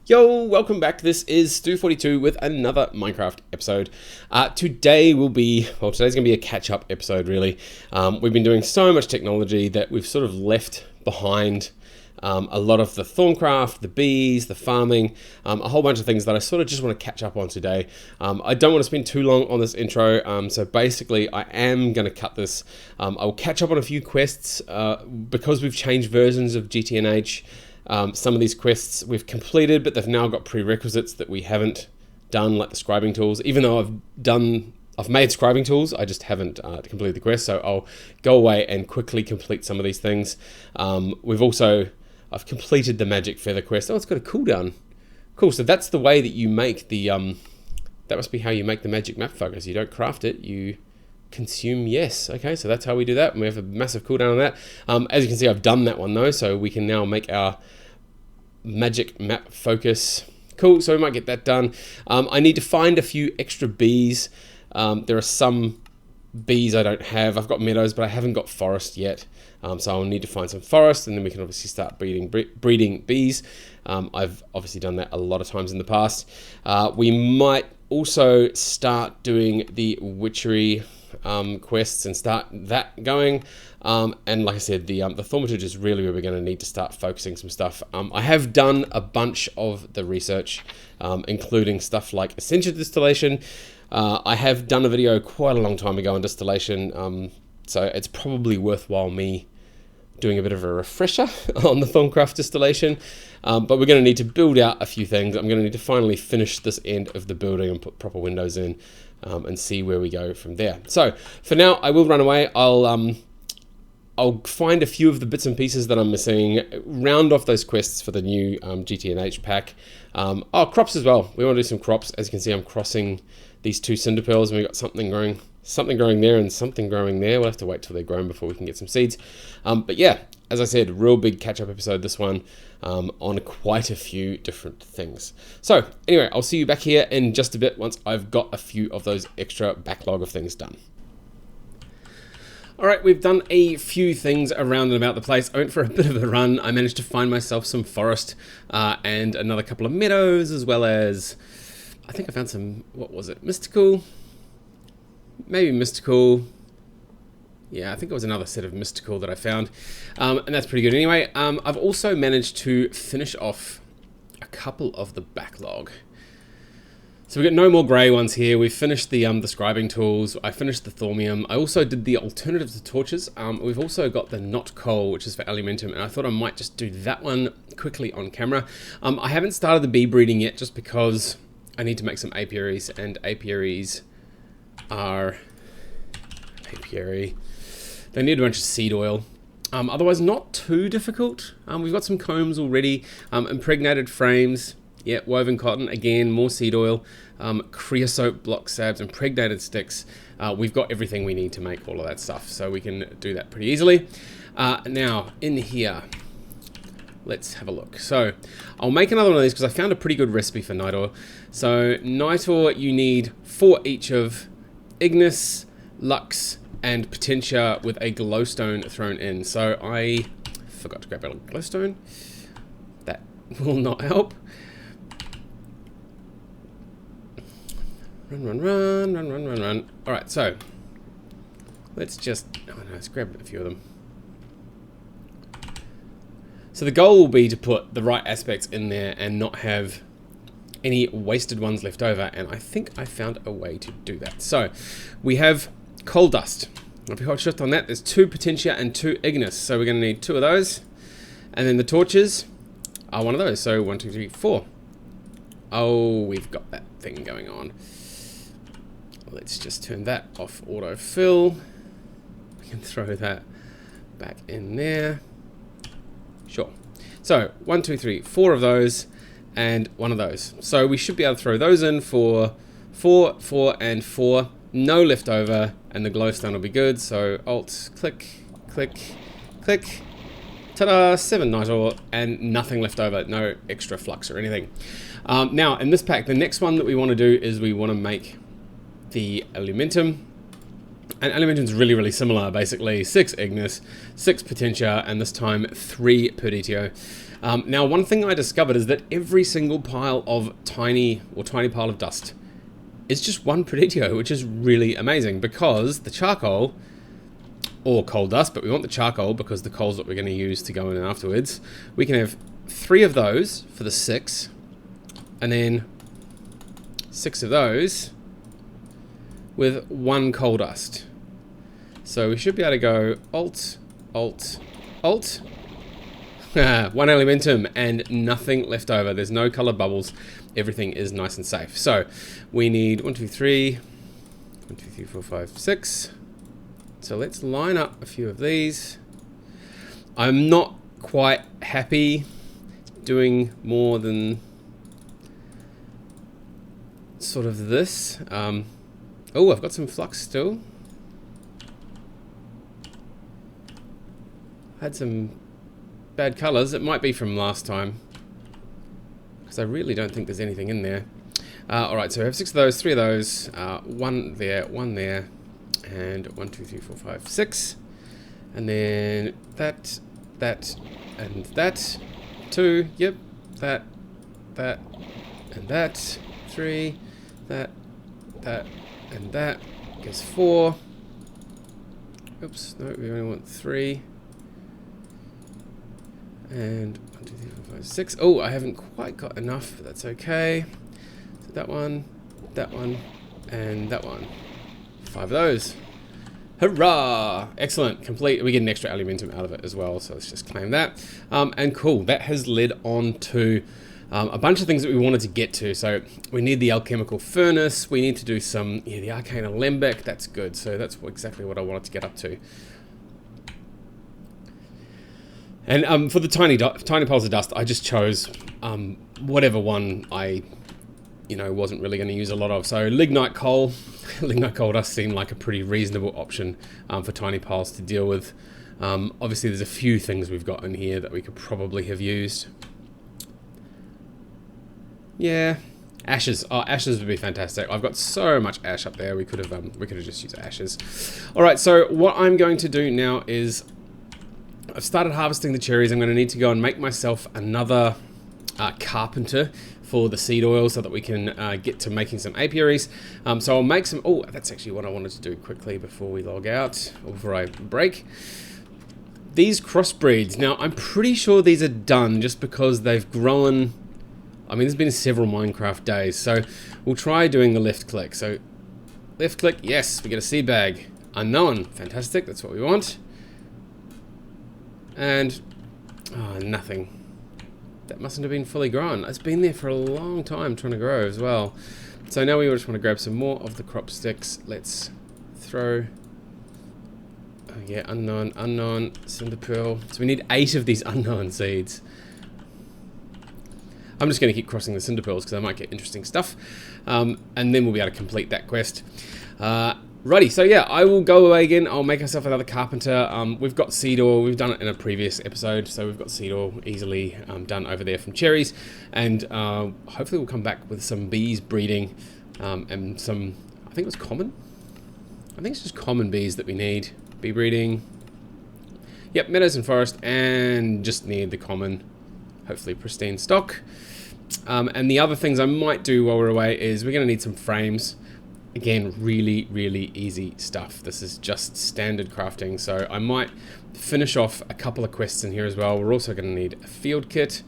Yo, welcome back. This is Stu42 with another Minecraft episode. Today's going to be a catch-up episode, really. We've been doing so much technology that we've sort of left behind a lot of the Thorncraft, the bees, the farming, a whole bunch of things that I sort of just want to catch up on today. I don't want to spend too long on this intro, so basically I am going to cut this. I'll catch up on a few quests because we've changed versions of GTNH. Some of ththese quests we've completed, but they've now got prerequisites that we haven't done, like the scribing tools. Even though I've made scribing tools, I just haven't completed the quest. So I'll go away and quickly complete some of these things. I've completed the magic feather quest. Oh, it's got a cooldown. Cool. So that's the way that you make the that must be how you make the magic map focus. You don't craft it, you consume. Yes. Okay, so that's how we do that, and we have a massive cooldown on that. As you can see, I've done that one though, so we can now make our magic map focus. Cool. So we might get that done. I need to find a few extra bees. There are some bees I don't have. I've got meadows, but I haven't got forest yet. So I'll need to find some forest, and then we can obviously start breeding bees. I've obviously done that a lot of times in the past. We might also start doing the witchery quests and start that going. And like I said, the thaumaturge is really where we're going to need to start focusing some stuff. I have done a bunch of the research, including stuff like essential distillation. I have done a video quite a long time ago on distillation, so it's probably worthwhile me doing a bit of a refresher on the Thorncraft distillation, but we're going to need to build out a few things. I'm going to need to finally finish this end of the building and put proper windows in, and see where we go from there. So for now, I will run away. I'll find a few of the bits and pieces that I'm missing, round off those quests for the new GTNH pack. Crops as well. We want to do some crops. As you can see, I'm crossing these two cinder pearls, and we've got something growing there and something growing there. We'll have to wait till they're grown before we can get some seeds. But yeah, as I said, real big catch-up episode, this one, on quite a few different things. So anyway, I'll see you back here in just a bit once I've got a few of those extra backlog of things done. All right, we've done a few things around and about the place. I went for a bit of a run. I managed to find myself some forest and another couple of meadows, as well as, I think I found some, what was it, mystical? Maybe mystical. Yeah, I think it was another set of mystical that I found. And that's pretty good anyway. I've also managed to finish off a couple of the backlog. So we've got no more grey ones here. We've finished the scribing tools. I finished the thaumium. I also did the alternative to torches. We've also got the not coal, which is for alimentum, and I thought I might just do that one quickly on camera. I haven't started the bee breeding yet, just because I need to make some apiaries, and apiaries are apiary. They need a bunch of seed oil. Otherwise, not too difficult. We've got some combs already, impregnated frames. Yeah, woven cotton, again, more seed oil, creosote block sabs, impregnated sticks. We've got everything we need to make all of that stuff, so we can do that pretty easily. Now, in here, let's have a look. So, I'll make another one of these because I found a pretty good recipe for night ore. So, night ore, you need 4 each of Ignis, Lux, and Potentia with a glowstone thrown in. So, I forgot to grab a glowstone. That will not help. Run. All right, so let's grab a few of them. So the goal will be to put the right aspects in there and not have any wasted ones left over, and I think I found a way to do that. So we have coal dust. If you hold shift on that, there's 2 Potentia and 2 Ignis, so we're going to need 2 of those, and then the torches are 1 of those. So 1, 2, 3, 4. Oh, we've got that thing going on. Let's just turn that off autofill. We can throw that back in there. Sure. So 1, 2, 3, 4 of those and 1 of those. So we should be able to throw those in for 4, 4, and 4. No leftover, and the glowstone will be good. So Alt, click, click, click. Ta-da! 7 night ore and nothing left over. No extra flux or anything. Now in this pack, the next one that we want to do is we want to make the alimentum. And Alimentum's really, really similar, basically 6 Ignis, 6 Potentia, and this time 3 Perditio. Now, one thing I discovered is that every single pile of tiny pile of dust is just 1 Perditio, which is really amazing, because the charcoal, or coal dust, but we want the charcoal because the coal's what we're going to use to go in afterwards. We can have 3 of those for the 6, and then 6 of those with 1 coal dust. So we should be able to go Alt, Alt, Alt, 1 Alimentum, and nothing left over. There's no colored bubbles. Everything is nice and safe. So we need 1, 2, 3, 1, 2, 3, 4, 5, 6. So let's line up a few of these. I'm not quite happy doing more than sort of this. Oh, I've got some flux still. Had some bad colors. It might be from last time, because I really don't think there's anything in there. All right, so we have 6 of those, 3 of those, 1 there, 1 there, and 1, 2, 3, 4, 5, 6, and then that, and that, 2. Yep, that, and that, 3, that, and that gives 4. Oops, no, we only want 3. And 1, 2, 3, 4, 5, 6. Oh, I haven't quite got enough, but that's okay. So that one, and that one. 5 of those. Hurrah! Excellent, complete. We get an extra Alimentum out of it as well, so let's just claim that. And cool, that has led on to a bunch of things that we wanted to get to. So we need the alchemical furnace. We need to do some, the arcane alembic. That's good. So that's exactly what I wanted to get up to. And for the tiny piles of dust, I just chose whatever one I, wasn't really going to use a lot of. So lignite coal, lignite coal dust seemed like a pretty reasonable option for tiny piles to deal with. Obviously, there's a few things we've got in here that we could probably have used. Yeah, ashes. Oh, ashes would be fantastic. I've got so much ash up there. We could have just used ashes. All right. So what I'm going to do now is, I've started harvesting the cherries. I'm going to need to go and make myself another carpenter for the seed oil so that we can get to making some apiaries. So I'll make some. Oh, that's actually what I wanted to do quickly before we log out, or before I break. These crossbreeds. Now, I'm pretty sure these are done just because they've grown. I mean, there's been several Minecraft days, so we'll try doing the left click. So left click, yes, we get a seed bag. Unknown, fantastic, that's what we want. And, oh, nothing. That mustn't have been fully grown. It's been there for a long time trying to grow as well. So now we just want to grab some more of the crop sticks. Let's throw, oh yeah, unknown, cinder pearl. So we need 8 of these unknown seeds. I'm just going to keep crossing the cinder pearls because I might get interesting stuff. And then we'll be able to complete that quest. Righty, so yeah, I will go away again. I'll make myself another carpenter. We've got seed oil. We've done it in a previous episode. So we've got seed oil easily done over there from cherries. And hopefully we'll come back with some bees breeding and some, I think it was common. I think it's just common bees that we need. Bee breeding. Yep, meadows and forest, and just need the common, hopefully pristine stock. And the other things I might do while we're away is we're going to need some frames. Again, really, really easy stuff. This is just standard crafting. So I might finish off a couple of quests in here as well. We're also going to need a field kit.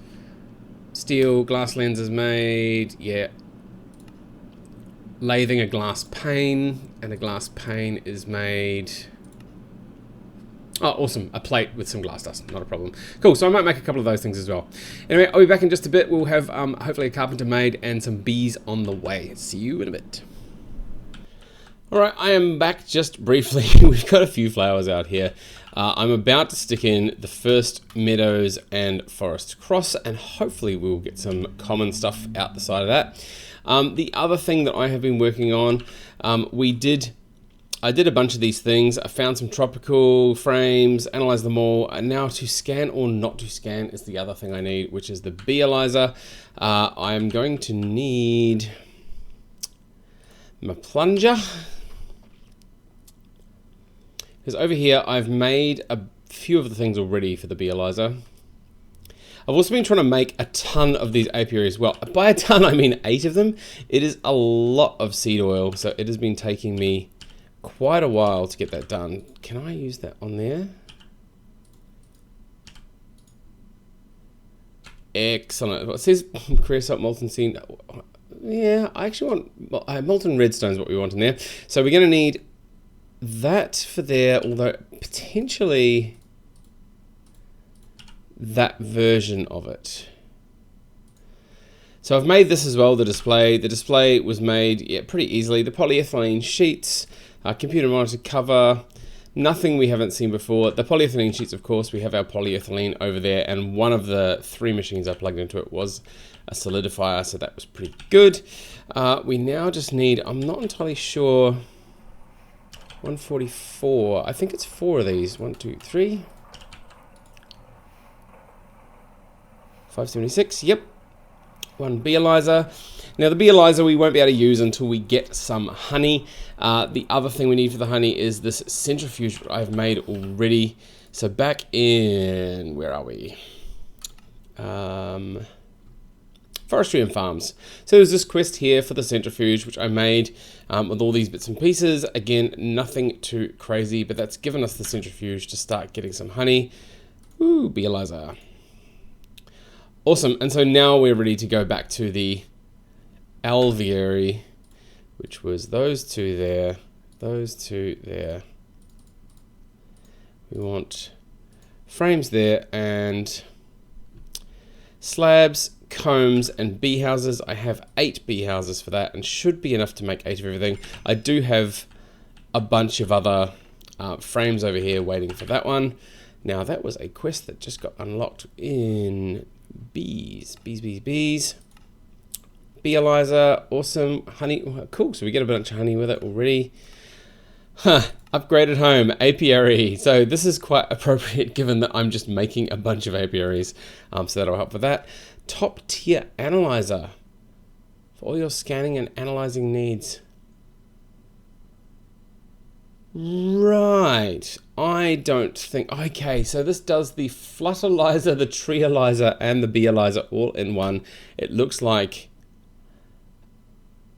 Steel, glass lenses made. Yeah. Lathing a glass pane. And a glass pane is made. Oh, awesome. A plate with some glass dust. Not a problem. Cool. So I might make a couple of those things as well. Anyway, I'll be back in just a bit. We'll have hopefully a carpenter made and some bees on the way. See you in a bit. Alright, I am back just briefly. We've got a few flowers out here. I'm about to stick in the first meadows and forest cross, and hopefully we'll get some common stuff out the side of that. The other thing that I have been working on, I did a bunch of these things. I found some tropical frames, analyzed them all, and now to scan or not to scan is the other thing I need, which is the Beealyzer. I'm going to need my plunger. Because over here, I've made a few of the things already for the Beealizer. I've also been trying to make a ton of these apiaries. Well, by a ton, I mean 8 of them. It is a lot of seed oil, so it has been taking me quite a while to get that done. Can I use that on there? Excellent. Well, it says creosote, molten seed. Yeah, I actually want molten redstone is what we want in there. So we're going to need that for there, although potentially that version of it. So I've made this as well, the display. The display was made pretty easily. The polyethylene sheets, computer monitor cover, nothing we haven't seen before. The polyethylene sheets, of course, we have our polyethylene over there, and one of the 3 machines I plugged into it was a solidifier, so that was pretty good. We now just need, I'm not entirely sure, 144. I think it's 4 of these. 1, 2, 3. 576, yep. 1 Beealizer. Now the Beealizer we won't be able to use until we get some honey. The other thing we need for the honey is this centrifuge I've made already. So back in, where are we? Forestry and farms. So there's this quest here for the centrifuge, which I made with all these bits and pieces. Again, nothing too crazy, but that's given us the centrifuge to start getting some honey. Ooh, Beealizer. Awesome, and so now we're ready to go back to the alveary, which was those 2 there, those 2 there. We want frames there, and slabs, combs, and bee houses. I have 8 bee houses for that, and should be enough to make 8 of everything. I do have a bunch of other frames over here waiting for that one. Now that was a quest that just got unlocked in bees. Beealizer, awesome. Honey, cool. So we get a bunch of honey with it already. Upgraded home, apiary. So this is quite appropriate given that I'm just making a bunch of apiaries. So that'll help with that. Top tier analyzer for all your scanning and analyzing needs. Right, I don't think, okay, so this does the Flutterlizer, the Treealizer, and the Beealizer all in one. It looks like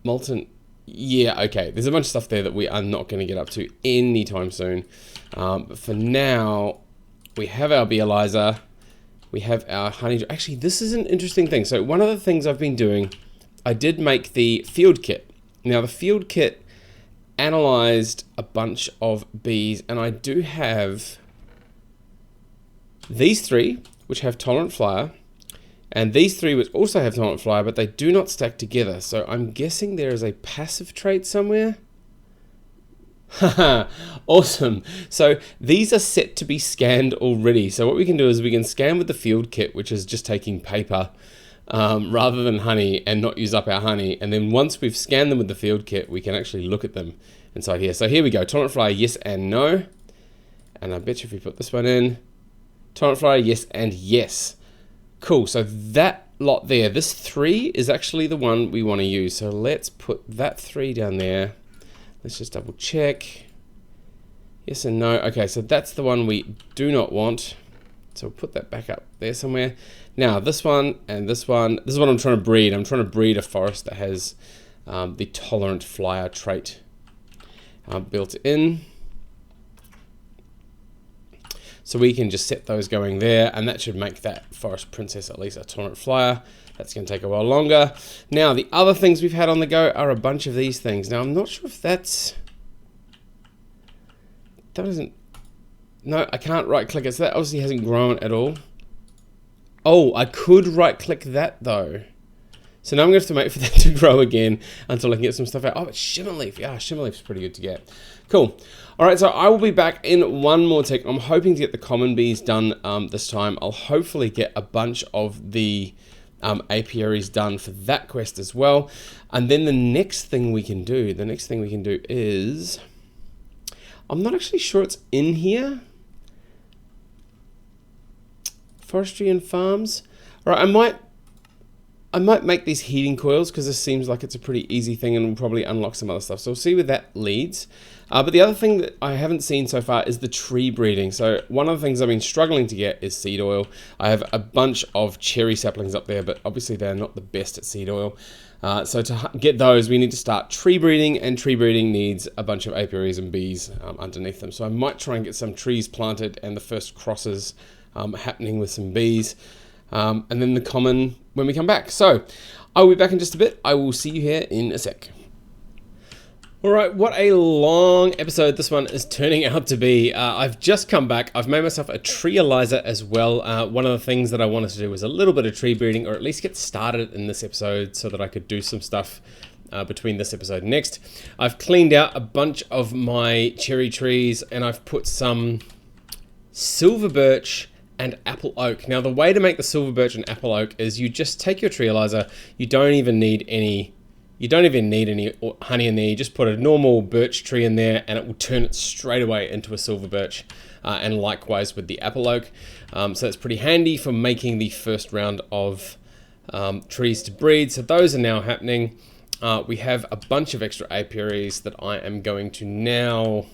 molten, yeah, okay, there's a bunch of stuff there that we are not going to get up to anytime soon. But for now, we have our Beealizer, we have our honey. Actually, this is an interesting thing. So one of the things I've been doing, I did make the field kit. Now the field kit analyzed a bunch of bees, and I do have these 3 which have tolerant flyer, and these 3 which also have tolerant flyer, but they do not stack together. So I'm guessing there is a passive trait somewhere. Haha, awesome. So these are set to be scanned already. So what we can do is we can scan with the field kit, which is just taking paper rather than honey, and not use up our honey. And then once we've scanned them with the field kit, we can actually look at them inside here. So here we go, tolerant flyer, yes and no. And I bet you if we put this one in, tolerant flyer, yes and yes. Cool, so that lot there, this 3 is actually the one we want to use. So let's put that 3 down there. Let's just double check. Yes and no. Okay, so that's the one we do not want. So we'll put that back up there somewhere. Now this one and this one, this is what I'm trying to breed. I'm trying to breed a forest that has the tolerant flyer trait built in. So we can just set those going there, and that should make that forest princess at least a tolerant flyer. That's going to take a while longer. Now the other things we've had on the go are a bunch of these things. Now I'm not sure if that doesn't, no, I can't right click it, so that obviously hasn't grown at all. Oh, I could right click that though. So now I'm going to have to wait for that to grow again until I can get some stuff out. Oh, it's Shimmerleaf. Yeah, Shimmerleaf's pretty good to get. Cool. All right, so I will be back in one more tick. I'm hoping to get the common bees done this time. I'll hopefully get a bunch of the apiaries done for that quest as well. And then the next thing we can do, is, I'm not actually sure it's in here. Forestry and farms. All right, I might I might make these heating coils because this seems like it's a pretty easy thing and will probably unlock some other stuff. So we'll see where that leads. But the other thing that I haven't seen so far is the tree breeding. So one of the things I've been struggling to get is seed oil. I have a bunch of cherry saplings up there, but obviously they're not the best at seed oil. So to get those, we need to start tree breeding, and tree breeding needs a bunch of apiaries and bees underneath them. So I might try and get some trees planted and the first crosses happening with some bees. And then the common when we come back. So I'll be back in just a bit. I will see you here in a sec. All right, what a long episode this one is turning out to be. I've just come back. I've made myself a treealyzer as well. One of the things that I wanted to do was a little bit of tree breeding, or at least get started in this episode so that I could do some stuff between this episode and next. I've cleaned out a bunch of my cherry trees, and I've put some silver birch and apple oak. Now, the way to make the silver birch and apple oak is you just take your treealyzer. You don't even need any honey in there. You just put a normal birch tree in there and it will turn it straight away into a silver birch. And likewise with the apple oak. So it's pretty handy for making the first round of trees to breed. So those are now happening. We have a bunch of extra apiaries that I am going to now,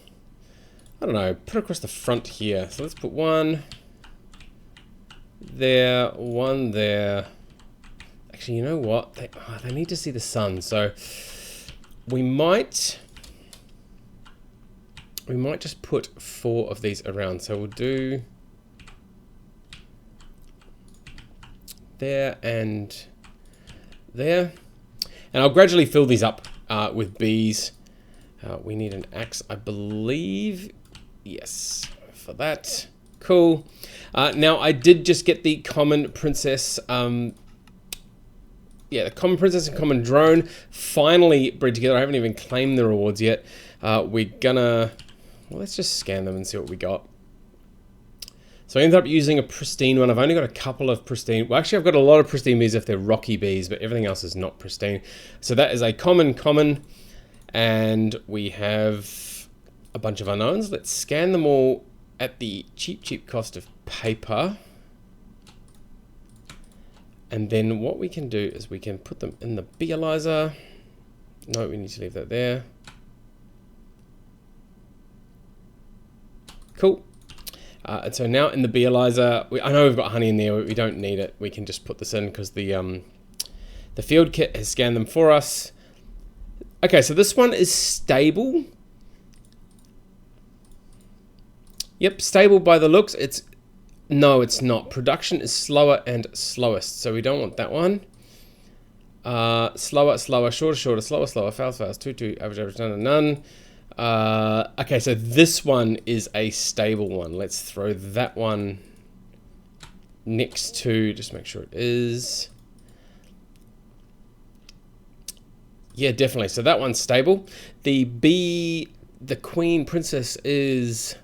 I don't know, put across the front here. So let's put one there, one there. Actually, you know what? They need to see the sun, so we might just put 4 of these around. So we'll do there and there, and I'll gradually fill these up with bees. We need an axe, I believe. Yes, for that. Cool. Now I did just get the common princess. The common princess and common drone finally bred together. I haven't even claimed the rewards yet. Let's just scan them and see what we got. So I ended up using a pristine one. I've only got a couple of pristine. Well, actually, I've got a lot of pristine bees if they're rocky bees, but everything else is not pristine. So that is a common, and we have a bunch of unknowns. Let's scan them all at the cheap cost of paper. And then what we can do is we can put them in the beealyzer. No, we need to leave that there. Cool. And so now in the beealyzer, I know we've got honey in there, but we don't need it. We can just put this in because the field kit has scanned them for us. Okay, so this one is stable. Yep, stable by the looks. No, it's not. Production is slower and slowest, so we don't want that one. Slower, shorter, slower, fast, 2, average, none. Okay, so this one is a stable one. Let's throw that one next to, just make sure it is. Yeah, definitely. So that one's stable. The queen princess is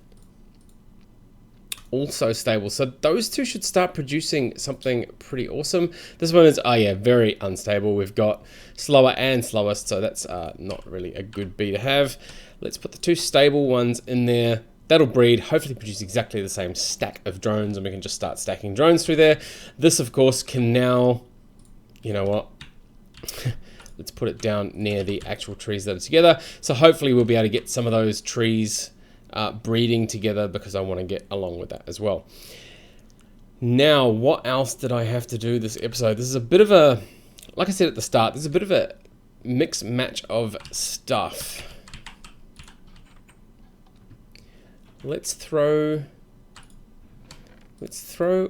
also stable. So those two should start producing something pretty awesome. This one is, very unstable. We've got slower and slowest, so that's not really a good bee to have. Let's put the 2 stable ones in there. That'll breed, hopefully produce exactly the same stack of drones, and we can just start stacking drones through there. This, of course, can now, you know what? Let's put it down near the actual trees that are together. So hopefully we'll be able to get some of those trees breeding together, because I want to get along with that as well. Now, what else did I have to do this episode? This is a bit of a, like I said at the start, this is a bit of a mix match of stuff. Let's throw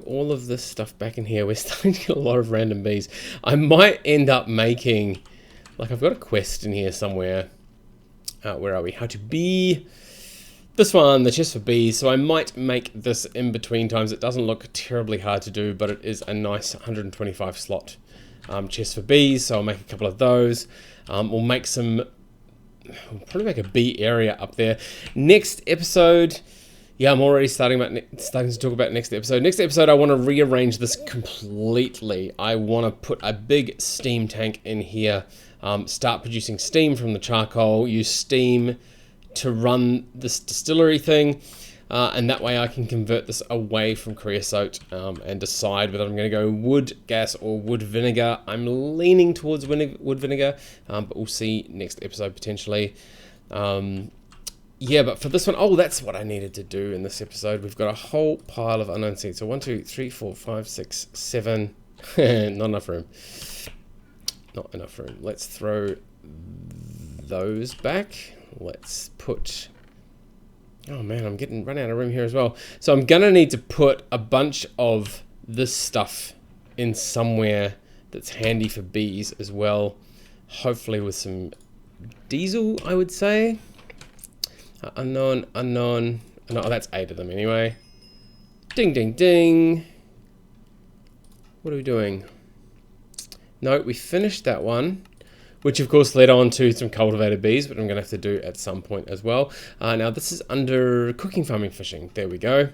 all of this stuff back in here. We're starting to get a lot of random bees. I might end up making, like, I've got a quest in here somewhere. Where are we? How to bee. This one, the chest for bees. So I might make this in between times. It doesn't look terribly hard to do, but it is a nice 125 slot chest for bees. So I'll make a couple of those. We'll probably make a bee area up there. Next episode, I'm already starting to talk about next episode. Next episode, I want to rearrange this completely. I want to put a big steam tank in here, start producing steam from the charcoal, use steam to run this distillery thing. and that way I can convert this away from creosote and decide whether I'm going to go wood gas or wood vinegar. I'm leaning towards wood vinegar, but we'll see next episode potentially. Yeah, but for this one, oh, that's what I needed to do in this episode. We've got a whole pile of unknown seeds. So 1, 2, 3, 4, 5, 6, 7. Not enough room. Not enough room. Let's throw those back. Let's put... Oh man, I'm getting run out of room here as well. So I'm gonna need to put a bunch of this stuff in somewhere that's handy for bees as well. Hopefully with some diesel, I would say. Unknown. No, that's 8 of them anyway. Ding, ding, ding. What are we doing? No, we finished that one, which of course led on to some cultivated bees, but I'm going to have to do at some point as well. Now this is under cooking, farming, fishing. There we go.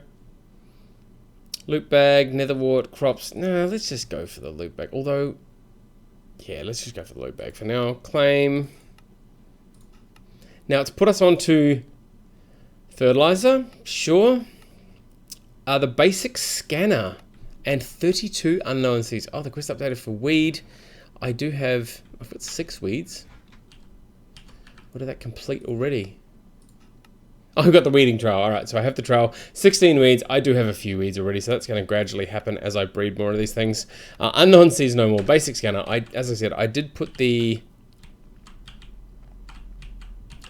Loop bag, netherwort, crops. No, let's just go for the loop bag. Although, yeah, let's just go for the loop bag for now. Claim. Now it's put us on to fertilizer, sure. The basic scanner and 32 unknown seeds. Oh, the quest updated for weed. I've got 6 weeds. What did that complete already? Oh, I've got the weeding trail. All right, so I have the trail. 16 weeds. I do have a few weeds already, so that's going to gradually happen as I breed more of these things. Unknown seeds no more. Basic scanner. As I said, I did put the...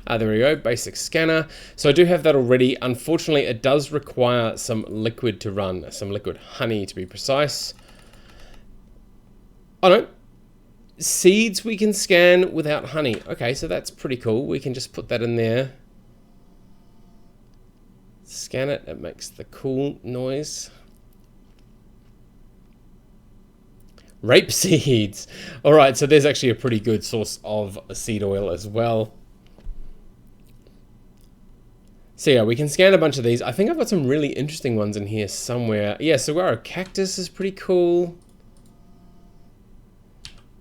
there we go, basic scanner. So I do have that already. Unfortunately, it does require some liquid to run, some liquid honey to be precise. Oh no, seeds we can scan without honey. Okay, so that's pretty cool. We can just put that in there. Scan it, it makes the cool noise. Rape seeds. All right, so there's actually a pretty good source of seed oil as well. So yeah, we can scan a bunch of these. I think I've got some really interesting ones in here somewhere. Yeah, saguaro cactus is pretty cool.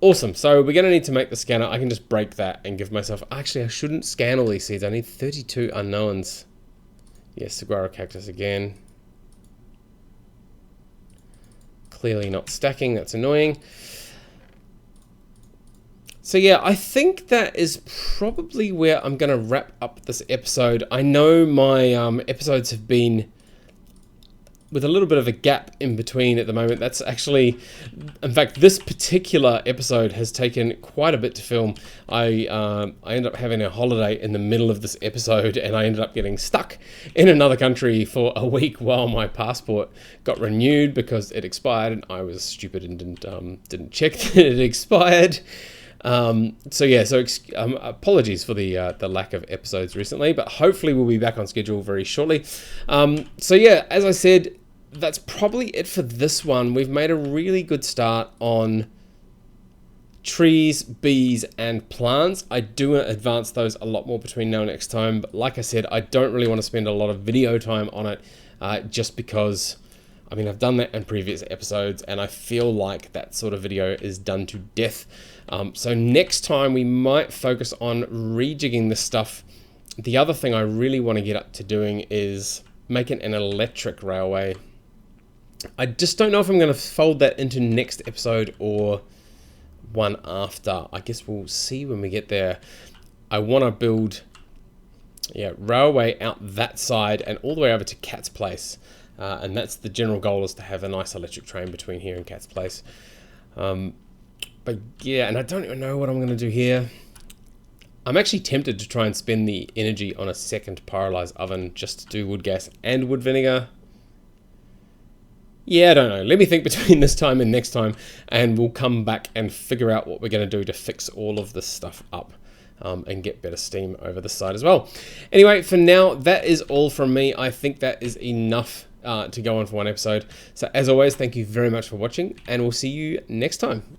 Awesome. So we're going to need to make the scanner. I can just break that and give myself... Actually, I shouldn't scan all these seeds. I need 32 unknowns. Yes, saguaro cactus again. Clearly not stacking. That's annoying. So yeah, I think that is probably where I'm going to wrap up this episode. I know my episodes have been with a little bit of a gap in between at the moment. That's actually, in fact, this particular episode has taken quite a bit to film. I ended up having a holiday in the middle of this episode, and I ended up getting stuck in another country for a week while my passport got renewed because it expired, and I was stupid and didn't check that it expired. So yeah, apologies for the lack of episodes recently, but hopefully we'll be back on schedule very shortly. So yeah, as I said, that's probably it for this one. We've made a really good start on trees, bees, and plants. I do want to advance those a lot more between now and next time, but like I said, I don't really want to spend a lot of video time on it, just because, I mean, I've done that in previous episodes, and I feel like that sort of video is done to death. So next time we might focus on rejigging this stuff. The other thing I really want to get up to doing is making an electric railway. I just don't know if I'm going to fold that into next episode or one after. I guess we'll see when we get there. I want to build, railway out that side and all the way over to Cat's Place. And that's the general goal, is to have a nice electric train between here and Cat's Place. But yeah, and I don't even know what I'm going to do here. I'm actually tempted to try and spend the energy on a second pyrolyze oven just to do wood gas and wood vinegar. Yeah, I don't know. Let me think between this time and next time, and we'll come back and figure out what we're going to do to fix all of this stuff up. And get better steam over the side as well. Anyway, for now, that is all from me. I think that is enough to go on for one episode. So as always, thank you very much for watching, and we'll see you next time.